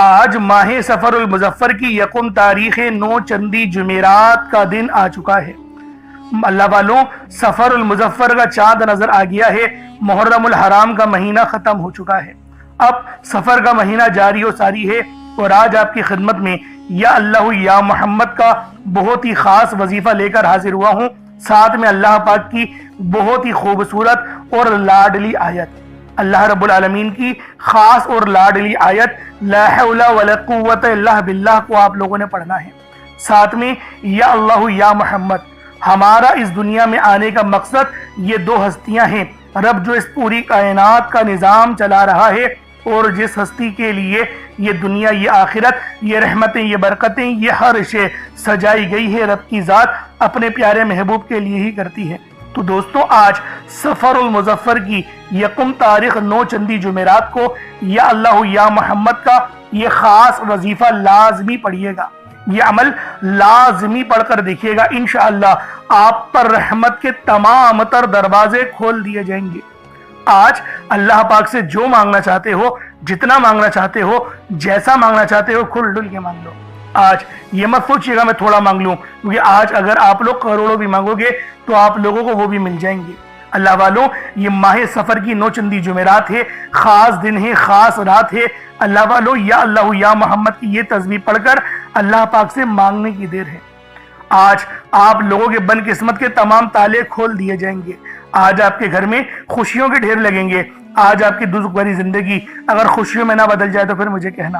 آج ماہ سفر المظفر کی یکم تاریخ 9 چندی جمعرات کا دن آ چکا ہے۔ اللہ والوں، سفر المظفر کا چاند نظر آ گیا ہے۔ محرم الحرام کا مہینہ ختم ہو چکا ہے، اب سفر کا مہینہ جاری و ساری ہے، اور آج آپ کی خدمت میں یا اللہ یا محمد کا بہت ہی خاص وظیفہ لے کر حاضر ہوا ہوں، ساتھ میں اللہ پاک کی بہت ہی خوبصورت اور لاڈلی آیت، اللہ رب العالمین کی خاص اور لاڈلی آیت لا حول ولا قوت الا باللہ کو آپ لوگوں نے پڑھنا ہے۔ ساتھ میں یا اللہ یا محمد، ہمارا اس دنیا میں آنے کا مقصد یہ دو ہستیاں ہیں، رب جو اس پوری کائنات کا نظام چلا رہا ہے، اور جس ہستی کے لیے یہ دنیا، یہ آخرت، یہ رحمتیں، یہ برکتیں، یہ ہر شے سجائی گئی ہے، رب کی ذات اپنے پیارے محبوب کے لیے ہی کرتی ہے۔ تو دوستو، آج سفر المظفر کی یکم تاریخ 9 چندی جمعرات کو یا اللہ یا محمد کا یہ خاص وظیفہ لازمی پڑھیے گا، یہ عمل لازمی پڑھ کر دیکھیے گا، انشاءاللہ آپ پر رحمت کے تمام تر دروازے کھول دیے جائیں گے۔ آج اللہ پاک سے جو مانگنا چاہتے ہو، جتنا مانگنا چاہتے ہو، جیسا مانگنا چاہتے ہو، کھل ڈل کے مانگ لو۔ آج یہ مت سوچیے گا میں تھوڑا مانگ لوں، کیونکہ آج اگر آپ لوگ کروڑوں بھی مانگو گے تو آپ لوگوں کو وہ بھی مل جائیں گے۔ اللہ والوں، یہ ماہ سفر کی 9 چندی جمعرات ہے، خاص دن ہے، خاص رات ہے۔ اللہ والوں، یا اللہ یا محمد کی یہ تسبیح پڑھ کر اللہ پاک سے مانگنے کی دیر ہے۔ آج آپ لوگوں کے بن قسمت کے تمام تالے کھول دیے جائیں گے۔ آج آپ کے گھر میں خوشیوں کے ڈھیر لگیں گے۔ آج آپ کی دکھ بھری زندگی اگر خوشیوں میں نہ بدل جائے تو پھر مجھے کہنا۔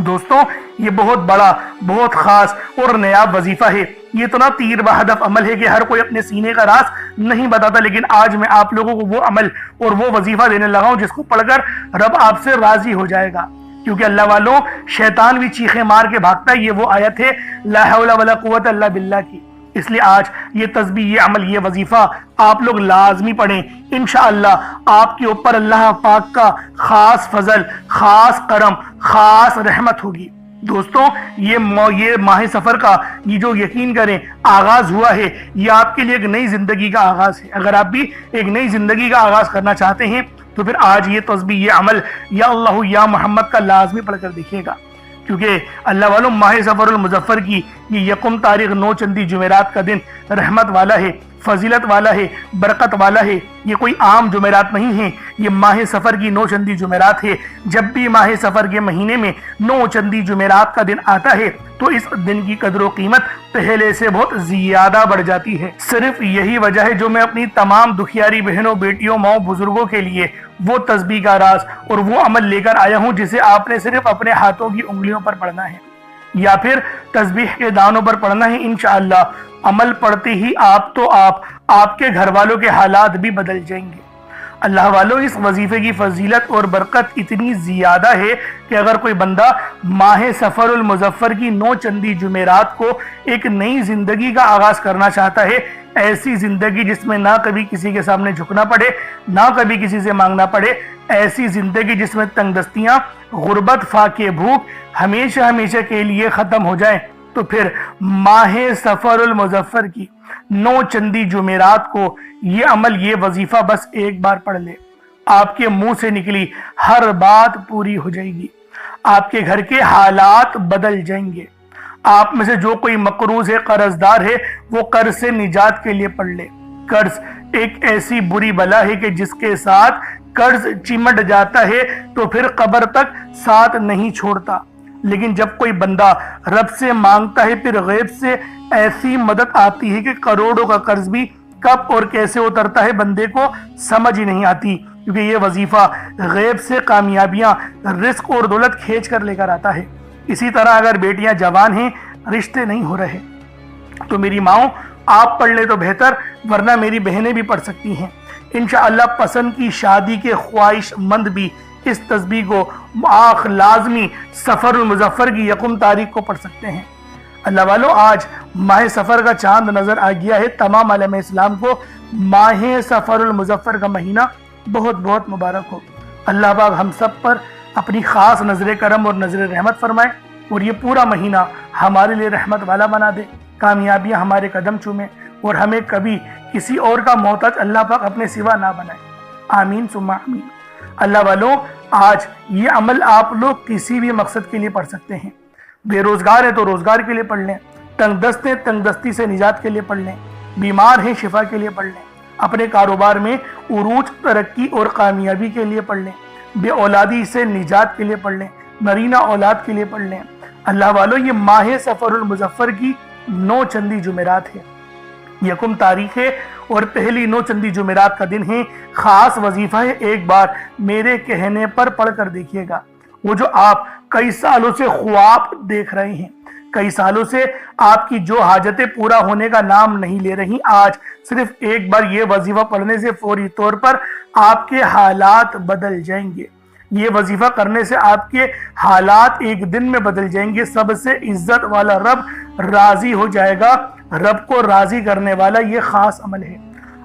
دوستوں، یہ بہت بڑا، بہت خاص اور نایاب وظیفہ ہے۔ یہ اتنا تیر بہدف عمل ہے کہ ہر کوئی اپنے سینے کا راز نہیں بتاتا، لیکن آج میں آپ لوگوں کو وہ عمل اور وہ وظیفہ دینے لگا ہوں جس کو پڑھ کر رب آپ سے راضی ہو جائے گا۔ کیونکہ اللہ والوں، شیطان بھی چیخیں مار کے بھاگتا ہے، یہ وہ آیت ہے لا حول ولا قوت الا باللہ کی۔ اس لیے آج یہ تسبیح، یہ عمل، یہ وظیفہ آپ لوگ لازمی پڑھیں۔ انشاءاللہ آپ کے اوپر اللہ پاک کا خاص فضل، خاص کرم، خاص رحمت ہوگی۔ دوستوں، یہ ماہ سفر کا یہ جو یقین کریں آغاز ہوا ہے، یہ آپ کے لیے ایک نئی زندگی کا آغاز ہے۔ اگر آپ بھی ایک نئی زندگی کا آغاز کرنا چاہتے ہیں تو پھر آج یہ تسبیح، یہ عمل یا اللہ یا محمد کا لازمی پڑھ کر دیکھیے گا، کیونکہ اللہ والوں، ماہ سفر المظفر کی یہ یکم تاریخ 9 چندی جمعرات کا دن رحمت والا ہے، فضیلت والا ہے، برکت والا ہے۔ یہ کوئی عام جمعرات نہیں ہے، یہ ماہ سفر کی 9 چندی جمعرات ہے۔ جب بھی ماہ سفر کے مہینے میں 9 چندی جمعرات کا دن آتا ہے تو اس دن کی قدر و قیمت پہلے سے بہت زیادہ بڑھ جاتی ہے۔ صرف یہی وجہ ہے جو میں اپنی تمام دکھیاری بہنوں، بیٹیوں، ماؤں، بزرگوں کے لیے وہ تسبیح کا راز اور وہ عمل لے کر آیا ہوں جسے آپ نے صرف اپنے ہاتھوں کی انگلیوں پر پڑھنا ہے یا پھر تسبیح کے دانوں پر پڑھنا ہے۔ انشاءاللہ عمل پڑھتے ہی آپ کے گھر والوں کے حالات بھی بدل جائیں گے۔ اللہ والوں، اس وظیفے کی فضیلت اور برکت اتنی زیادہ ہے کہ اگر کوئی بندہ ماہ سفر المظفر کی 9 چندی جمعرات کو ایک نئی زندگی کا آغاز کرنا چاہتا ہے، ایسی زندگی جس میں نہ کبھی کسی کے سامنے جھکنا پڑے، نہ کبھی کسی سے مانگنا پڑے، ایسی زندگی جس میں تنگ دستیاں، غربت، فاقے، بھوک ہمیشہ ہمیشہ کے لیے ختم ہو جائیں، تو پھر ماہ سفر المظفر کی 9 چندی جمعرات کو یہ عمل، یہ وظیفہ بس ایک بار پڑھ لے، آپ کے منہ سے نکلی ہر بات پوری ہو جائے گی، آپ کے گھر کے حالات بدل جائیں گے۔ آپ میں سے جو کوئی مقروض ہے، قرض دار ہے، وہ قرض سے نجات کے لیے پڑھ لے۔ قرض ایک ایسی بری بلا ہے کہ جس کے ساتھ قرض چمٹ جاتا ہے تو پھر قبر تک ساتھ نہیں چھوڑتا، لیکن جب کوئی بندہ رب سے مانگتا ہے پھر غیب سے ایسی مدد آتی ہے کہ کروڑوں کا قرض بھی کب اور کیسے اترتا ہے بندے کو سمجھ ہی نہیں آتی، کیونکہ یہ وظیفہ غیب سے کامیابیاں، رزق اور دولت کھینچ کر لے کر آتا ہے۔ اسی طرح اگر بیٹیاں جوان ہیں، رشتے نہیں ہو رہے، تو میری ماؤں آپ پڑھ لے تو بہتر، ورنہ میری بہنیں بھی پڑھ سکتی ہیں۔ انشاءاللہ پسند کی شادی کے خواہش مند بھی اس تسبیح کو لازمی سفر المظفر کی یکم تاریخ کو پڑھ سکتے ہیں۔ اللہ والوں، آج ماہ سفر کا چاند نظر آ گیا ہے۔ تمام عالم اسلام کو ماہ سفر المظفر کا مہینہ بہت بہت مبارک ہو۔ اللہ پاک ہم سب پر اپنی خاص نظر کرم اور نظر رحمت فرمائے، اور یہ پورا مہینہ ہمارے لیے رحمت والا بنا دے، کامیابیاں ہمارے قدم چومیں، اور ہمیں کبھی کسی اور کا محتاج اللہ پاک اپنے سوا نہ بنائے۔ آمین ثم آمین۔ اللہ والوں، آج یہ عمل آپ لوگ کسی بھی مقصد کے لیے پڑھ سکتے ہیں۔ بے روزگار ہیں تو روزگار کے لیے پڑھ لیں، تنگ دست ہیں تنگ دستی سے نجات کے لیے پڑھ لیں، بیمار ہیں شفا کے لیے پڑھ لیں، اپنے کاروبار میں عروج ترقی اور کامیابی کے لیے پڑھ لیں، بے اولادی سے نجات کے لیے پڑھ لیں، نرینہ اولاد کے لیے پڑھ لیں۔ اللہ والوں، یہ ماہ سفر المظفر کی 9 چندی جمعرات ہے، یکم تاریخ ہے اور پہلی 9 چندی جمعرات کا دن ہے۔ خاص وظیفہ ہے، ایک بار میرے کہنے پر پڑھ کر دیکھیے گا۔ وہ جو آپ کئی سالوں سے خواب دیکھ رہے ہیں، کئی سالوں سے آپ کی جو حاجتیں پورا ہونے کا نام نہیں لے رہی، آج صرف ایک بار یہ وظیفہ پڑھنے سے فوری طور پر آپ کے حالات بدل جائیں گے۔ یہ وظیفہ کرنے سے آپ کے حالات ایک دن میں بدل جائیں گے۔ سب سے عزت والا رب راضی ہو جائے گا۔ رب کو راضی کرنے والا یہ خاص عمل ہے۔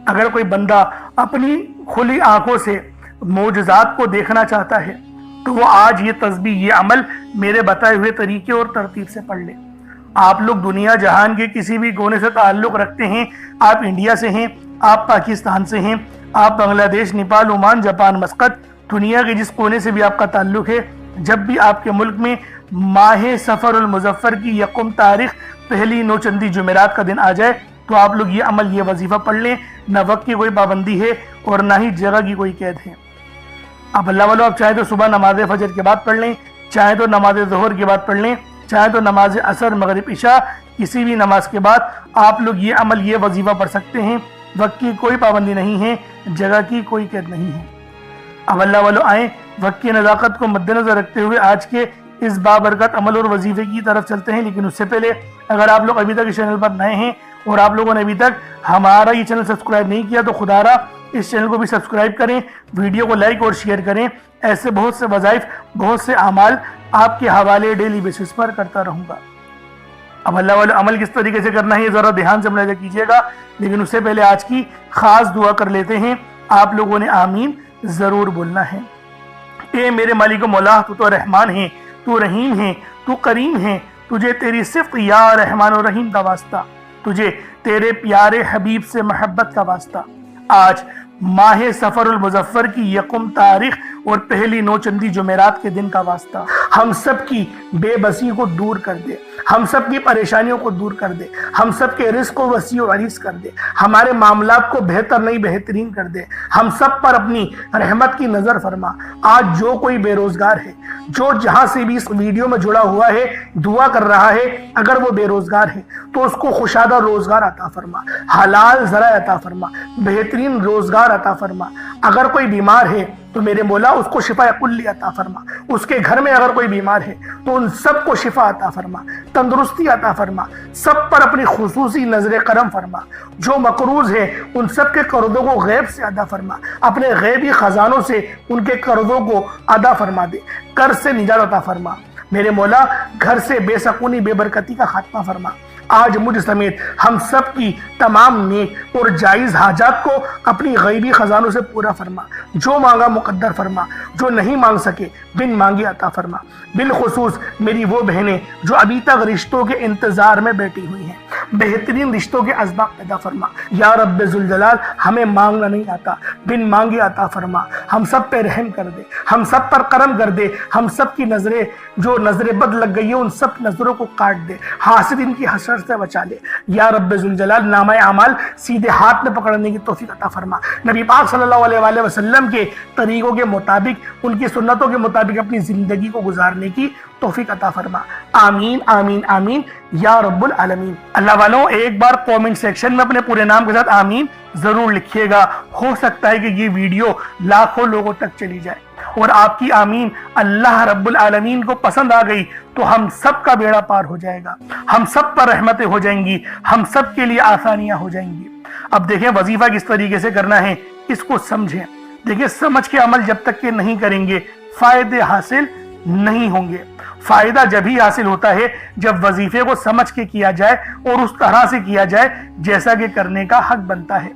اگر کوئی بندہ اپنی کھلی آنکھوں سے معجزات کو دیکھنا چاہتا ہے تو وہ آج یہ تسبیح، یہ عمل میرے بتائے ہوئے طریقے اور ترتیب سے پڑھ لے۔ آپ لوگ دنیا جہان کے کسی بھی کونے سے تعلق رکھتے ہیں، آپ انڈیا سے ہیں، آپ پاکستان سے ہیں، آپ بنگلہ دیش، نیپال، عمان، جاپان، مسقط، دنیا کے جس کونے سے بھی آپ کا تعلق ہے، جب بھی آپ کے ملک میں ماہ سفر المظفر کی یکم تاریخ پہلی 9 چندی جمعرات کا دن آ جائے تو آپ لوگ یہ عمل، یہ وظیفہ پڑھ لیں۔ نہ وقت کی کوئی پابندی ہے اور نہ ہی جگہ کی کوئی قید ہے۔ اب اللہ والوں، آپ چاہے تو صبح نماز فجر کے بعد پڑھ لیں، چاہے تو نماز ظہر کے بعد پڑھ لیں، چاہے تو نماز عصر، مغرب، عشاء، کسی بھی نماز کے بعد آپ لوگ یہ عمل، یہ وظیفہ پڑھ سکتے ہیں۔ وقت کی کوئی پابندی نہیں ہے، جگہ کی کوئی قید نہیں ہے۔ اب اللہ والوں آئیں، وقت کی نزاکت کو مد نظر رکھتے ہوئے آج کے اس بابرکت عمل اور وظیفے کی طرف چلتے ہیں۔ لیکن اس سے پہلے اگر آپ لوگ ابھی تک اس چینل پر نئے ہیں اور آپ لوگوں نے ابھی تک ہمارا یہ چینل سبسکرائب نہیں کیا تو خدا را اس چینل کو بھی سبسکرائب کریں، ویڈیو کو لائک اور شیئر کریں۔ ایسے بہت سے وظائف، بہت سے اعمال آپ کے حوالے ڈیلی بیسس پر کرتا رہوں گا۔ اب اللہ والے عمل کس طریقے سے کرنا ہے یہ ذرا دھیان سے ملاحظہ کیجیے گا، لیکن اس سے پہلے آج کی خاص دعا کر لیتے ہیں۔ آپ لوگوں نے آمین ضرور بولنا ہے۔ اے میرے مالک و مولا، تو تو رحمان ہے، تو رحیم ہے، تو کریم ہے، تجھے تیری صفت یا رحمان و رحیم کا واسطہ، تجھے تیرے پیارے حبیب سے محبت کا واسطہ۔ آج ماہ سفر المظفر کی یکم تاریخ اور پہلی 9 چندی جمعرات کے دن کا واسطہ ہم سب کی بے بسی کو دور کر دے، ہم سب کی پریشانیوں کو دور کر دے، ہم سب کے رزق کو وسیع و عریض کر دے، ہمارے معاملات کو بہتر نہیں بہترین کر دے، ہم سب پر اپنی رحمت کی نظر فرما۔ آج جو کوئی بے روزگار ہے، جو جہاں سے بھی اس ویڈیو میں جڑا ہوا ہے، دعا کر رہا ہے، اگر وہ بے روزگار ہے تو اس کو خوشادہ روزگار عطا فرما، حلال ذرائع عطا فرما، بہترین روزگار عطا فرما۔ اگر کوئی بیمار ہے تو میرے مولا اس کو شفا کلی عطا فرما۔ اس کے گھر میں اگر کوئی بیمار ہے تو ان سب کو شفا عطا فرما، تندرستی عطا فرما، سب پر اپنی خصوصی نظر کرم فرما۔ جو مقروض ہے ان سب کے قرضوں کو غیب سے ادا فرما، اپنے غیبی خزانوں سے ان کے قرضوں کو ادا فرما دے، قرض سے نجات عطا فرما۔ میرے مولا گھر سے بے سکونی، بے برکتی کا خاتمہ فرما۔ آج مجھ سمیت ہم سب کی تمام نیک اور جائز حاجات کو اپنی غیبی خزانوں سے پورا فرما۔ جو مانگا مقدر فرما، جو نہیں مانگ سکے بن مانگے عطا فرما۔ بالخصوص میری وہ بہنیں جو ابھی تک رشتوں کے انتظار میں بیٹھی ہوئی ہیں، بہترین رشتوں کے اسباب پیدا فرما۔ یا رب ذوالجلال، ہمیں مانگنا نہیں آتا، بن مانگے عطا فرما۔ ہم سب پہ رحم کر دے، ہم سب پر کرم کر دے، ہم سب کی نظریں جو نظر بد لگ گئی ہے ان سب نظروں کو کاٹ دے، حاسدین کی حسد سے بچا لے۔ یا رب ذوالجلال، نامہ اعمال سیدھے ہاتھ میں پکڑنے کی توفیق عطا فرما۔ نبی پاک صلی اللہ علیہ وآلہ وسلم کے طریقوں کے مطابق، ان کی سنتوں کے مطابق اپنی زندگی کو گزارنے کی توفیق عطا فرما۔ آمین آمین آمین یا رب العالمین۔ اللہ والوں، ایک بار کومنٹ سیکشن میں اپنے پورے نام کے ساتھ آمین ضرور لکھیے گا۔ ہو سکتا ہے کہ یہ ویڈیو لاکھوں لوگوں تک چلی جائے اور آپ کی آمین اللہ رب العالمین کو پسند آ گئی تو ہم سب کا بیڑا پار ہو جائے گا، ہم سب پر رحمتیں ہو جائیں گی، ہم سب کے لیے آسانیاں ہو جائیں گی۔ اب دیکھیں وظیفہ کس طریقے سے کرنا ہے، اس کو سمجھیں۔ دیکھیں سمجھ کے عمل جب تک کہ نہیں کریں گے فائدے حاصل نہیں ہوں گے۔ فائدہ جب ہی حاصل ہوتا ہے جب وظیفے کو سمجھ کے کیا جائے اور اس طرح سے کیا جائے جیسا کہ کرنے کا حق بنتا ہے۔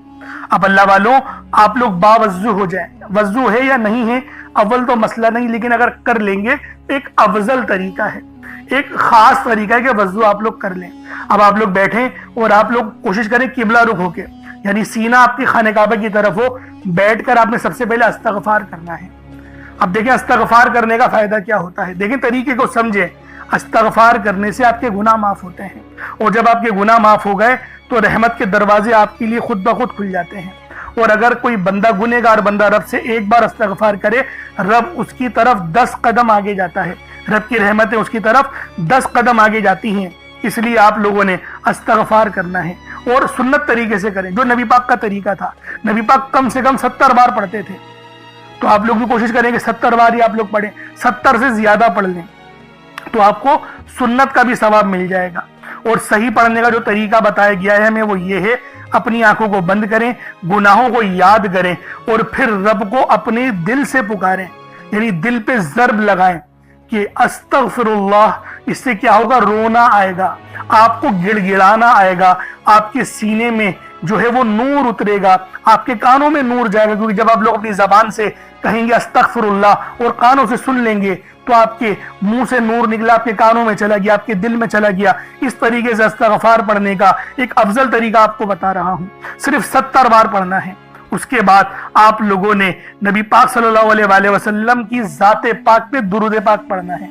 اب اللہ والوں، آپ لوگ باوضو ہو جائیں۔ وضو ہے یا نہیں ہے اول تو مسئلہ نہیں، لیکن اگر کر لیں گے ایک افضل طریقہ ہے، ایک خاص طریقہ ہے کہ وضو آپ لوگ کر لیں۔ اب آپ لوگ بیٹھیں اور آپ لوگ کوشش کریں قبلہ رخ ہو کے، یعنی سینہ آپ کی خانہ کعبہ کی طرف ہو، بیٹھ کر آپ نے سب سے پہلے استغفار کرنا ہے۔ اب دیکھیں استغفار کرنے کا فائدہ کیا ہوتا ہے، دیکھیں طریقے کو سمجھیں۔ استغفار کرنے سے آپ کے گناہ معاف ہوتے ہیں، اور جب آپ کے گناہ معاف ہو گئے تو رحمت کے دروازے آپ کے لیے خود بخود کھل جاتے ہیں۔ اور اگر کوئی بندہ گنہگار بندہ رب سے ایک بار استغفار کرے، رب اس کی طرف 10 قدم آگے جاتا ہے، رب کی رحمتیں اس کی طرف 10 قدم آگے جاتی ہیں۔ اس لیے آپ لوگوں نے استغفار کرنا ہے، اور سنت طریقے سے کریں جو نبی پاک کا طریقہ تھا۔ نبی پاک کم سے کم 70 بار پڑھتے تھے، تو آپ لوگ بھی کوشش کریں کہ 70 بار ہی آپ لوگ پڑھیں، 70 سے زیادہ پڑھ لیں تو آپ کو سنت کا بھی ثواب مل جائے گا۔ اور صحیح پڑھنے کا جو طریقہ بتایا گیا ہے ہمیں وہ یہ ہے، اپنی آنکھوں کو بند کریں، گناہوں کو یاد کریں، اور پھر رب کو اپنے دل سے پکاریں، یعنی دل پہ ضرب لگائیں کہ استغفر اللہ۔ اس سے کیا ہوگا؟ رونا آئے گا، آپ کو گڑ گڑانا آئے گا، آپ کے سینے میں جو ہے وہ نور اترے گا، آپ کے کانوں میں نور جائے گا، کیونکہ جب آپ لوگ اپنی زبان سے کہیں گے استغفر اللہ اور کانوں سے سن لیں گے تو آپ کے منہ سے نور نکلا، آپ کے کانوں میں چلا گیا، آپ کے دل میں چلا گیا۔ اس طریقے سے استغفار پڑھنے کا ایک افضل طریقہ آپ کو بتا رہا ہوں، صرف 70 بار پڑھنا ہے۔ اس کے بعد آپ لوگوں نے نبی پاک صلی اللہ علیہ وآلہ وسلم کی ذات پاک پہ درود پاک پڑھنا ہے۔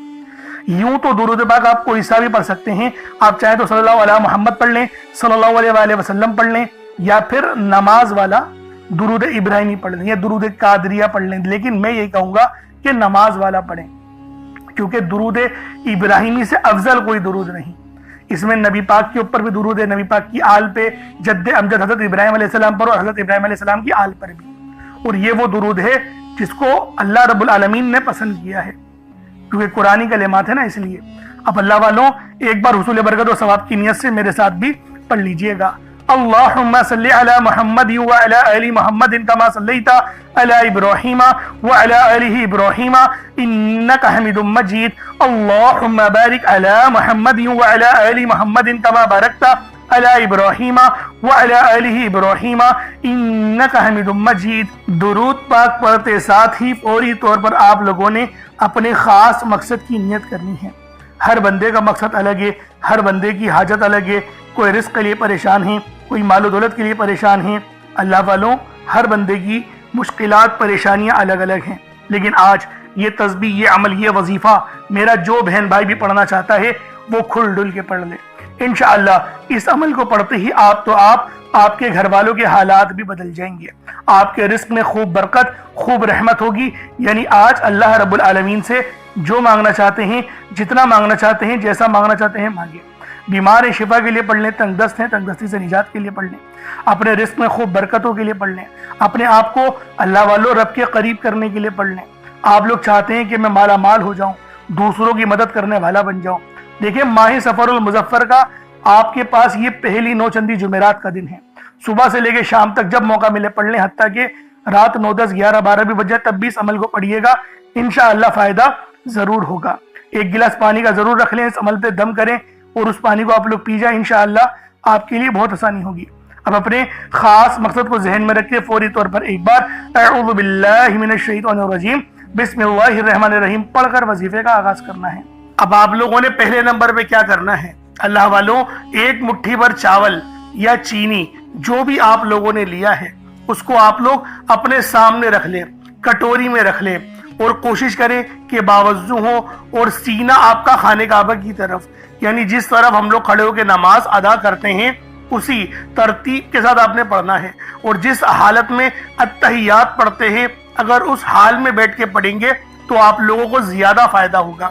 یوں تو درود پاک آپ کوئی سا بھی پڑھ سکتے ہیں، آپ چاہیں تو صلی اللہ علیہ محمد پڑھ لیں، صلی اللہ علیہ وآلہ وسلم پڑھ لیں، یا پھر نماز والا درود ابراہیمی پڑھ لیں، یا درود قادریہ پڑھ لیں، لیکن میں یہ کہوں گا کہ نماز والا پڑھیں، کیونکہ درود ابراہیمی سے افضل کوئی درود نہیں۔ اس میں نبی پاک کے اوپر بھی درود ہے، نبی پاک کی آل پہ، جد امجد حضرت ابراہیم علیہ السلام پر اور حضرت ابراہیم علیہ السلام کی آل پر بھی، اور یہ وہ درود ہے جس کو اللہ رب العالمین نے پسند کیا ہے، کیونکہ قرآنی کلمات ہے نا، اس لیے۔ اب اللہ والوں ایک بار حصول برکت و ثواب کی نیت سے میرے ساتھ بھی پڑھ لیجئے گا۔ اللہم صلی علی محمد وعلی آل محمد کما صلیت علی ابراہیم وعلی آل ابراہیم انک حمید مجید۔ اللہم بارک علی محمد وعلی آل محمد کما بارکت علی ابراہیم وعلی آل ابراہیم انک حمید مجید۔ درود پاک پڑھتے ساتھ ہی فوری طور پر آپ لوگوں نے اپنے خاص مقصد کی نیت کرنی ہے۔ ہر بندے کا مقصد الگ ہے، ہر بندے کی حاجت الگ ہے، کوئی رزق کے لیے پریشان ہے، کوئی مال و دولت کے لیے پریشان ہے۔ اللہ والوں ہر بندے کی مشکلات پریشانیاں الگ الگ ہیں، لیکن آج یہ تسبیح، یہ عمل، یہ وظیفہ میرا جو بہن بھائی بھی پڑھنا چاہتا ہے وہ کھل ڈل کے پڑھ لے۔ انشاءاللہ اس عمل کو پڑھتے ہی آپ کے گھر والوں کے حالات بھی بدل جائیں گے، آپ کے رزق میں خوب برکت، خوب رحمت ہوگی۔ یعنی آج اللہ رب العالمین سے جو مانگنا چاہتے ہیں، جتنا مانگنا چاہتے ہیں، جیسا مانگنا چاہتے ہیں مانگے۔ بیمار ہیں شفا کے لیے پڑھ لیں، تنگ دست ہیں تنگ دستی سے نجات کے لیے پڑھ لیں، اپنے رزق میں خوب برکتوں کے لیے پڑھ لیں، اپنے آپ کو اللہ والوں رب کے قریب کرنے کے لیے پڑھ لیں۔ آپ لوگ چاہتے ہیں کہ میں مالا مال ہو جاؤں، دوسروں کی مدد کرنے والا بن جاؤں۔ دیکھیں ماہ سفر المظفر کا آپ کے پاس یہ پہلی 9 چندی جمعرات کا دن ہے، صبح سے لے کے شام تک جب موقع ملے پڑھ لیں، حتیٰ کہ رات 9، 10، 11، 12 بھی بج جائے تب بھی اس عمل کو پڑھیے گا، انشاءاللہ فائدہ ضرور ہوگا۔ ایک گلاس پانی کا ضرور رکھ لیں، اس عمل پہ دم کریں اور اس پانی کو آپ لوگ پی جائیں، انشاءاللہ آپ کے لیے بہت آسانی ہوگی۔ اب اپنے خاص مقصد کو ذہن میں رکھے فوری طور پر ایک بار اعوذ باللہ من الشیطان الرجیم بسم اللہ الرحمن الرحیم پڑھ کر وظیفے کا آغاز کرنا ہے۔ اب آپ لوگوں نے پہلے نمبر پہ کیا کرنا ہے؟ اللہ والوں ایک مٹھی بھر چاول یا چینی جو بھی آپ لوگوں نے لیا ہے اس کو آپ لوگ اپنے سامنے رکھ لیں، کٹوری میں رکھ لیں، اور کوشش کریں کہ باوضو ہو اور سینہ آپ کا خانہ کعبہ کی طرف، یعنی جس طرف ہم لوگ کھڑے ہو کے نماز ادا کرتے ہیں اسی ترتیب کے ساتھ آپ نے پڑھنا ہے، اور جس حالت میں اتحیات پڑھتے ہیں اگر اس حال میں بیٹھ کے پڑھیں گے تو آپ لوگوں کو زیادہ فائدہ ہوگا۔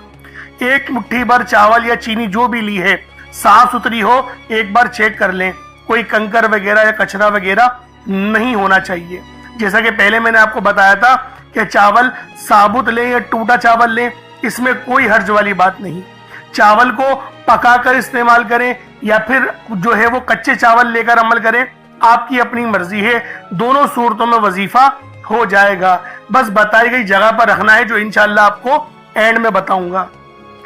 ایک مٹھی بھر چاول یا چینی جو بھی لی ہے صاف ستھری ہو، ایک بار چیک کر لیں، کوئی کنکر وغیرہ یا کچرا وغیرہ نہیں ہونا چاہیے۔ جیسا کہ پہلے میں نے آپ کو بتایا تھا کہ چاول ثابت لیں یا ٹوٹا چاول لیں، اس میں کوئی حرج والی بات نہیں۔ چاول کو پکا کر استعمال کریں یا پھر جو ہے وہ کچے چاول لے کر عمل کریں، آپ کی اپنی مرضی ہے، دونوں صورتوں میں وظیفہ ہو جائے گا۔ بس بتائی گئی جگہ پر رکھنا ہے جو انشاءاللہ آپ کو اینڈ میں بتاؤں گا۔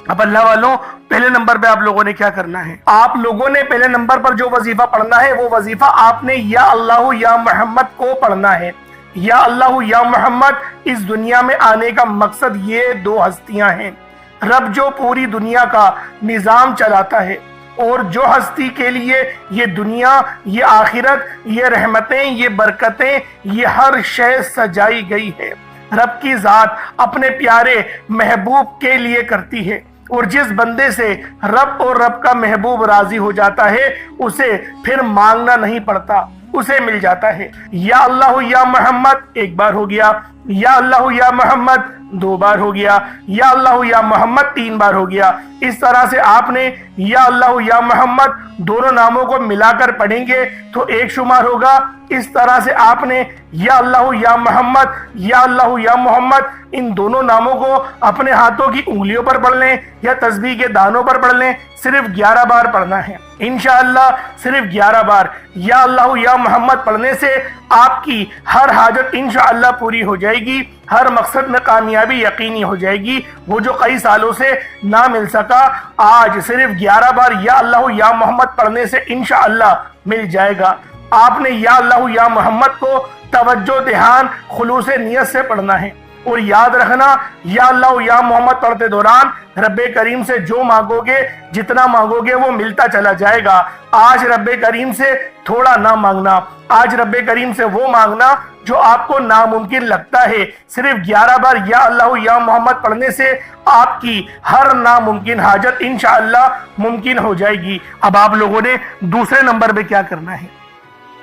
اب اللہ والوں پہلے نمبر پہ آپ لوگوں نے کیا کرنا ہے؟ آپ لوگوں نے پہلے نمبر پر جو وظیفہ پڑھنا ہے وہ وظیفہ آپ نے یا اللہ یا محمد کو پڑھنا ہے۔ یا اللہ یا محمد اس دنیا میں آنے کا مقصد یہ 2 ہستیاں ہیں، رب جو پوری دنیا کا نظام چلاتا ہے اور جو ہستی کے لیے یہ دنیا، یہ آخرت، یہ رحمتیں، یہ برکتیں، یہ ہر شے سجائی گئی ہے، رب کی ذات اپنے پیارے محبوب کے لیے کرتی ہے، اور جس بندے سے رب اور رب کا محبوب راضی ہو جاتا ہے اسے پھر مانگنا نہیں پڑتا، اسے مل جاتا ہے۔ یا اللہ یا محمد ایک بار ہو گیا، یا اللہ یا محمد دو بار ہو گیا، یا اللہ یا محمد تین بار ہو گیا۔ اس طرح سے آپ نے یا اللہ یا محمد دونوں ناموں کو ملا کر پڑھیں گے تو ایک شمار ہوگا۔ اس طرح سے آپ نے یا اللہ یا محمد، یا اللہ یا محمد ان دونوں ناموں کو اپنے ہاتھوں کی انگلیوں پر پڑھ لیں یا تسبیح کے دانوں پر پڑھ لیں، صرف 11 بار پڑھنا ہے انشاءاللہ، صرف 11 بار یا اللہ یا محمد پڑھنے سے آپ کی ہر حاجت انشاءاللہ پوری ہو جائے گی، ہر مقصد میں کامیابی یقینی ہو جائے گی۔ وہ جو کئی سالوں سے نہ مل سکا، آج صرف 11 بار یا اللہ یا محمد پڑھنے سے انشاءاللہ مل جائے گا۔ آپ نے یا اللہ یا محمد کو توجہ، دھیان، خلوص نیت سے پڑھنا ہے، اور یاد رکھنا یا اللہ یا محمد پڑھتے دوران رب کریم سے جو مانگو گے، جتنا مانگو گے وہ ملتا چلا جائے گا۔ آج رب کریم سے تھوڑا نہ مانگنا، آج رب کریم سے وہ مانگنا جو آپ کو ناممکن لگتا ہے۔ صرف 11 بار یا اللہ یا محمد پڑھنے سے آپ کی ہر ناممکن حاجت انشاءاللہ ممکن ہو جائے گی۔ اب آپ لوگوں نے دوسرے نمبر پہ کیا کرنا ہے؟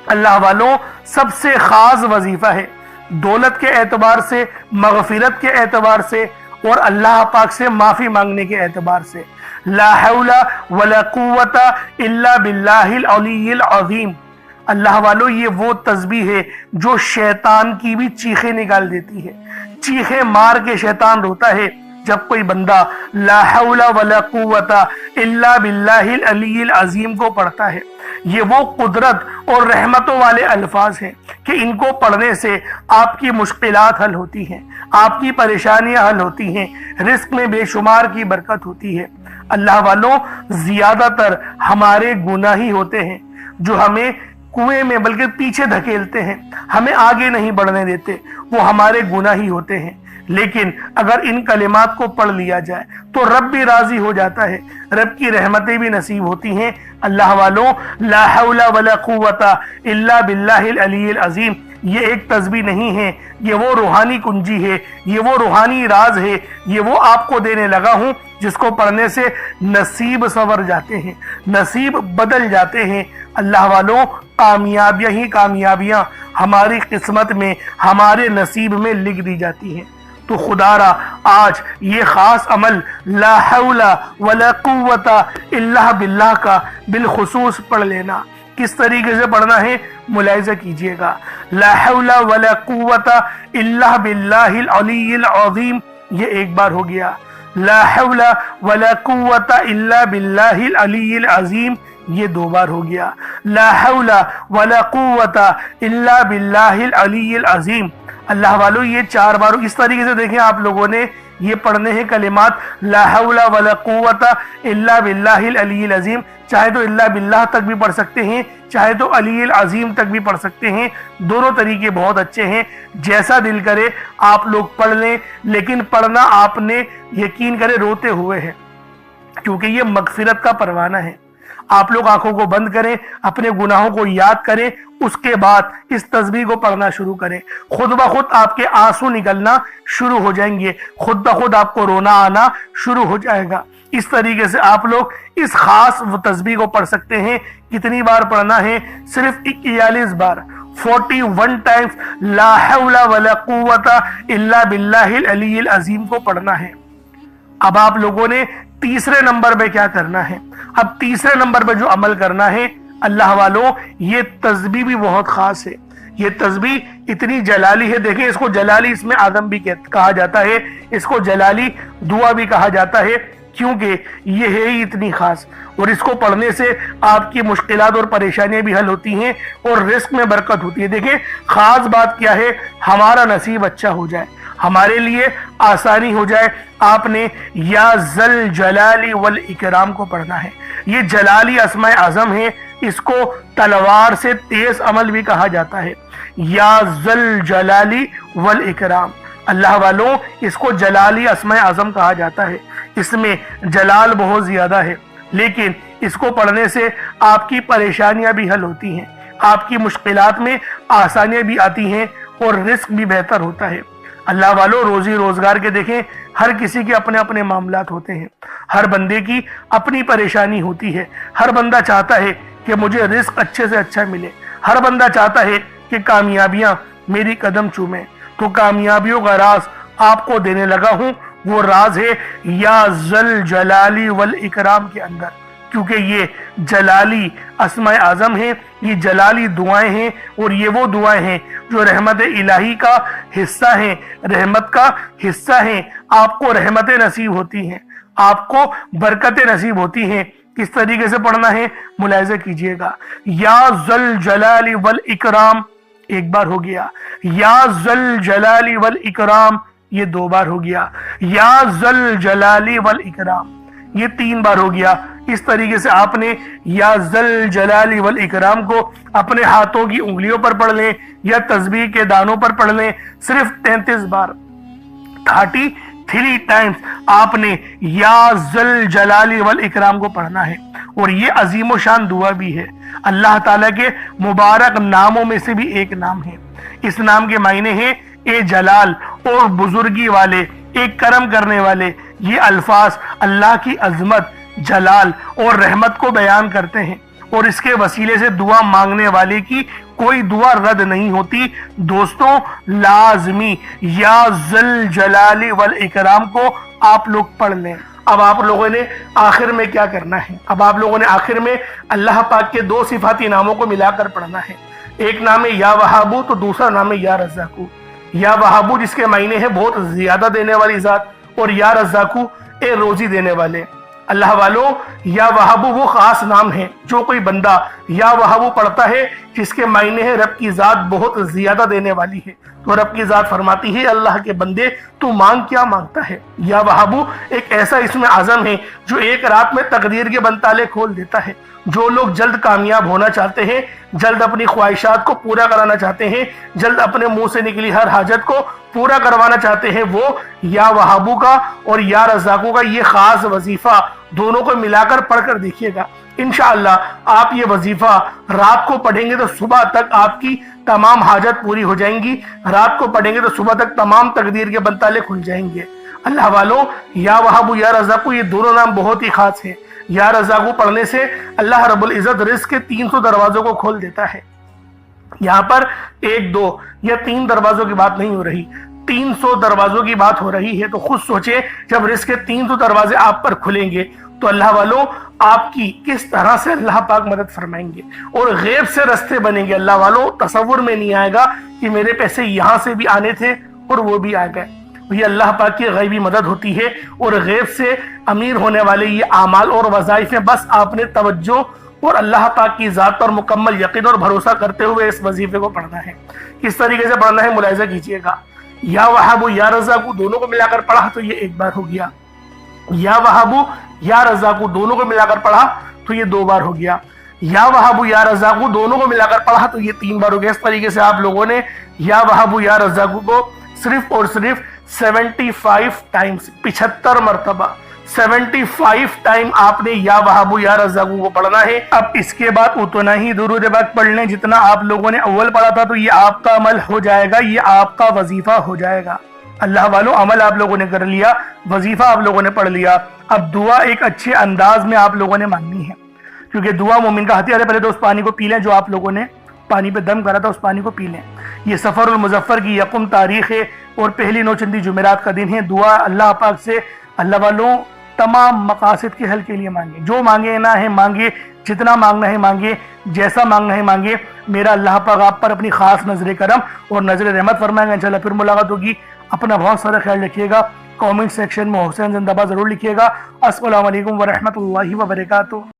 اللہ والوں، سب سے خاص وظیفہ ہے، دولت کے اعتبار سے، مغفرت کے اعتبار سے، اور اللہ پاک سے معافی مانگنے کے اعتبار سے، لا حول ولا قوت الا باللہ العلی العظیم۔ اللہ والوں، یہ وہ تسبیح ہے جو شیطان کی بھی چیخیں نکال دیتی ہے۔ چیخیں مار کے شیطان روتا ہے جب کوئی بندہ لا حول ولا قوت الا باللہ العلی العظیم کو پڑھتا ہے۔ یہ وہ قدرت اور رحمتوں والے الفاظ ہیں کہ ان کو پڑھنے سے آپ کی مشکلات حل ہوتی ہیں، آپ کی پریشانیاں حل ہوتی ہیں، رزق میں بے شمار کی برکت ہوتی ہے۔ اللہ والوں، زیادہ تر ہمارے گناہ ہی ہوتے ہیں جو ہمیں کنویں میں بلکہ پیچھے دھکیلتے ہیں، ہمیں آگے نہیں بڑھنے دیتے، وہ ہمارے گناہ ہی ہوتے ہیں۔ لیکن اگر ان کلمات کو پڑھ لیا جائے تو رب بھی راضی ہو جاتا ہے، رب کی رحمتیں بھی نصیب ہوتی ہیں۔ اللہ والوں، لا حول ولا قوت الا باللہ العلی العظیم یہ ایک تسبیح نہیں ہے، یہ وہ روحانی کنجی ہے، یہ وہ روحانی راز ہے، یہ وہ آپ کو دینے لگا ہوں جس کو پڑھنے سے نصیب سنور جاتے ہیں، نصیب بدل جاتے ہیں۔ اللہ والوں، کامیابیاں ہی کامیابیاں ہماری قسمت میں، ہمارے نصیب میں لکھ دی جاتی ہیں۔ تو خدا را آج یہ خاص عمل لا حول ولا قوت الا باللہ کا بالخصوص پڑھ لینا۔ کس طریقے سے پڑھنا ہے ملاحظہ کیجئے گا۔ لا حول ولا قوت الا باللہ العلی العظیم یہ ایک بار ہو گیا، لا حول ولا قوت الا باللہ العلی العظیم یہ دو بار ہو گیا، لا حول ولا قوت الا باللہ العلی العظیم۔ اللہ والو، یہ 4 بار اس طریقے سے دیکھیں آپ لوگوں نے یہ پڑھنے ہیں کلمات لا حول ولا قوت الا باللہ العلی العظیم۔ چاہے تو الا باللہ تک بھی پڑھ سکتے ہیں، چاہے تو علی العظیم تک بھی پڑھ سکتے ہیں، دونوں طریقے بہت اچھے ہیں، جیسا دل کرے آپ لوگ پڑھ لیں، لیکن پڑھنا آپ نے یقین کرے روتے ہوئے ہے، کیونکہ یہ مغفرت کا پروانہ ہے۔ آپ لوگ آنکھوں کو بند کریں، اپنے گناہوں کو یاد کریں، اس کے بعد اس تسبیح کو پڑھنا شروع کریں، خود بخود آپ کے آنسو نکلنا شروع ہو جائیں گے، خود بخود آپ کو رونا آنا شروع ہو جائے گا۔ اس طریقے سے آپ لوگ اس خاص تسبیح کو پڑھ سکتے ہیں۔ کتنی بار پڑھنا ہے؟ صرف 41 بار، 41 ٹائمز لا حول ولا قوت الا باللہ العلی العظیم کو پڑھنا ہے۔ اب آپ لوگوں نے تیسرے نمبر پہ کیا کرنا ہے؟ اب تیسرے نمبر پہ جو عمل کرنا ہے اللہ والوں، یہ تسبیح بھی بہت خاص ہے۔ یہ تسبیح اتنی جلالی ہے، دیکھیں اس کو جلالی اسم اعظم بھی کہا جاتا ہے، اس کو جلالی دعا بھی کہا جاتا ہے، کیونکہ یہ ہے ہی اتنی خاص، اور اس کو پڑھنے سے آپ کی مشکلات اور پریشانیاں بھی حل ہوتی ہیں اور رزق میں برکت ہوتی ہے۔ دیکھیں خاص بات کیا ہے، ہمارا نصیب اچھا ہو جائے، ہمارے لیے آسانی ہو جائے، آپ نے یا ذل جلالی والاکرام کو پڑھنا ہے۔ یہ جلالی اسماء اعظم ہے، اس کو تلوار سے تیز عمل بھی کہا جاتا ہے، یا ذل جلالی والاکرام۔ اللہ والوں، اس کو جلالی اسماء اعظم کہا جاتا ہے، اس میں جلال بہت زیادہ ہے، لیکن اس کو پڑھنے سے آپ کی پریشانیاں بھی حل ہوتی ہیں، آپ کی مشکلات میں آسانیاں بھی آتی ہیں اور رزق بھی بہتر ہوتا ہے۔ اللہ والوں روزی روزگار کے دیکھیں ہر کسی کے اپنے اپنے معاملات ہوتے ہیں، ہر بندے کی اپنی پریشانی ہوتی ہے، ہر بندہ چاہتا ہے کہ مجھے رزق اچھے سے اچھا ملے، ہر بندہ چاہتا ہے کہ کامیابیاں میری قدم چومیں۔ تو کامیابیوں کا راز آپ کو دینے لگا ہوں، وہ راز ہے یا ذل جلالی والاکرام کے اندر، کیونکہ یہ جلالی اسماء اعظم ہیں، یہ جلالی دعائیں ہیں، اور یہ وہ دعائیں ہیں جو رحمت الہی کا حصہ ہیں، رحمت کا حصہ ہیں۔ آپ کو رحمتیں نصیب ہوتی ہیں، آپ کو برکتیں نصیب ہوتی ہیں۔ کس طریقے سے پڑھنا ہے ملاحظہ کیجئے گا۔ یا ذل جلال والاکرام ایک بار ہو گیا، یا ذل جلال والاکرام یہ 2 بار ہو گیا، یا ذل جلال والاکرام یہ 3 بار ہو گیا۔ اس طریقے سے آپ نے یا ذل جلال والاکرام کو اپنے ہاتھوں کی انگلیوں پر پڑھ لیں یا تسبیح کے دانوں پر پڑھ لیں، صرف 33 بار 33 ٹائمز آپ نے یا ذل جلال والاکرام کو پڑھنا ہے۔ اور یہ عظیم و شان دعا بھی ہے، اللہ تعالیٰ کے مبارک ناموں میں سے بھی ایک نام ہے۔ اس نام کے معنی ہیں اے جلال اور بزرگی والے، ایک کرم کرنے والے۔ یہ الفاظ اللہ کی عظمت، جلال اور رحمت کو بیان کرتے ہیں، اور اس کے وسیلے سے دعا مانگنے والے کی کوئی دعا رد نہیں ہوتی۔ دوستوں لازمی یا ذل جلال والاکرام کو آپ لوگ پڑھ لیں۔ اب آپ لوگوں نے آخر میں کیا کرنا ہے؟ اب آپ لوگوں نے آخر میں اللہ پاک کے 2 صفاتی ناموں کو ملا کر پڑھنا ہے۔ ایک نام ہے یا وہابو، تو دوسرا نام ہے یا رزاقو۔ یا وہابو جس کے معنی ہے بہت زیادہ دینے والی ذات، اور یا رزاقو اے روزی دینے والے۔ اللہ والوں یا وہابو وہ خاص نام ہے، جو کوئی بندہ یا وہابو پڑھتا ہے جس کے معنی ہے رب کی ذات بہت زیادہ دینے والی ہے، تو رب کی ذات فرماتی ہے اللہ کے بندے تو مانگ کیا مانگتا ہے۔ یا وہابو ایک ایسا اسم اعظم ہے جو ایک رات میں تقدیر کے بند تالے کھول دیتا ہے۔ جو لوگ جلد کامیاب ہونا چاہتے ہیں، جلد اپنی خواہشات کو پورا کرانا چاہتے ہیں، جلد اپنے منہ سے نکلی ہر حاجت کو پورا کروانا چاہتے ہیں، وہ یا وہابو کا اور یا رزاقو کا یہ خاص وظیفہ دونوں کو ملا کر پڑھ کر دیکھیے گا۔ انشاءاللہ آپ یہ وظیفہ رات کو پڑھیں گے تو صبح تک آپ کی تمام حاجت پوری ہو جائیں گی، رات کو پڑھیں گے تو صبح تک تمام تقدیر کے بند تالے کھل جائیں گے۔ اللہ والوں یا وہابو یا رزاقو یہ دونوں نام بہت ہی خاص ہیں۔ یا رزاقو پڑھنے سے اللہ رب العزت رزق کے 300 دروازوں کو کھول دیتا ہے۔ یہاں پر 1 2 یا 3 دروازوں کی بات نہیں ہو رہی، 300 دروازوں کی بات ہو رہی ہے۔ تو خود سوچیں جب رزق کے 300 دروازے آپ پر کھلیں گے تو اللہ والوں آپ کی کس طرح سے اللہ پاک مدد فرمائیں گے، اور غیب سے رستے بنیں گے۔ اللہ والوں تصور میں نہیں آئے گا کہ میرے پیسے یہاں سے بھی آنے تھے اور وہ بھی آ گئے۔ یہ اللہ پاک کی غیبی مدد ہوتی ہے، اور غیب سے امیر ہونے والے یہ اعمال اور وظائف ہیں۔ بس آپ نے توجہ اور اللہ پاک کی ذات پر مکمل یقین اور بھروسہ کرتے ہوئے اس وظیفے کو پڑھنا ہے۔ کس طریقے سے پڑھنا ہے ملاحظہ کیجئے گا۔ یا وہابو یا رزاقو دونوں کو ملا کر پڑھا تو یہ 1 بار ہو گیا، یا وہابو یا رزاقو دونوں کو ملا کر پڑھا تو یہ 2 بار ہو گیا، یا وہابو یا رزاقو دونوں کو ملا کر پڑھا تو یہ 3 بار ہو گیا۔ اس طریقے سے آپ لوگوں نے یا وہابو یا رزاقو کو صرف اور صرف 75 ٹائمز 75 مرتبہ 75 ٹائم آپ نے یا وہابو یا رزاقو کو پڑھنا ہے۔ اب اس کے بعد اتنا ہی درود پاک پڑھ لیں جتنا آپ لوگوں نے اول پڑھا تھا، تو یہ آپ کا عمل ہو جائے گا، یہ آپ کا وظیفہ ہو جائے گا۔ اللہ والوں عمل آپ لوگوں نے کر لیا، وظیفہ آپ لوگوں نے پڑھ لیا۔ اب دعا ایک اچھے انداز میں آپ لوگوں نے مانگنی ہے، کیونکہ دعا مومن کا ہتھیار ہے۔ پہلے تو اس پانی کو پی لیں جو آپ لوگوں نے پانی پہ دم کرا تھا، اس پانی کو پی لیں۔ یہ سفر المظفر کی یکم تاریخ ہے اور پہلی نوچندی جمعرات کا دن ہے۔ دعا اللہ پاک سے اللہ والوں تمام مقاصد کے حل کے لیے مانگے، جو مانگے نہ ہے مانگے، جتنا مانگنا ہے مانگے، جیسا مانگنا ہے مانگے۔ میرا اللہ پاک آپ پر اپنی خاص نظر کرم اور نظر رحمت فرمائے گا۔ انشاءاللہ پھر ملاقات ہوگی۔ اپنا بہت سارا خیال رکھیے گا۔ کامنٹ سیکشن میں حسین زندہ باد ضرور لکھیے گا۔ السلام علیکم ورحمۃ اللہ وبرکاتہ۔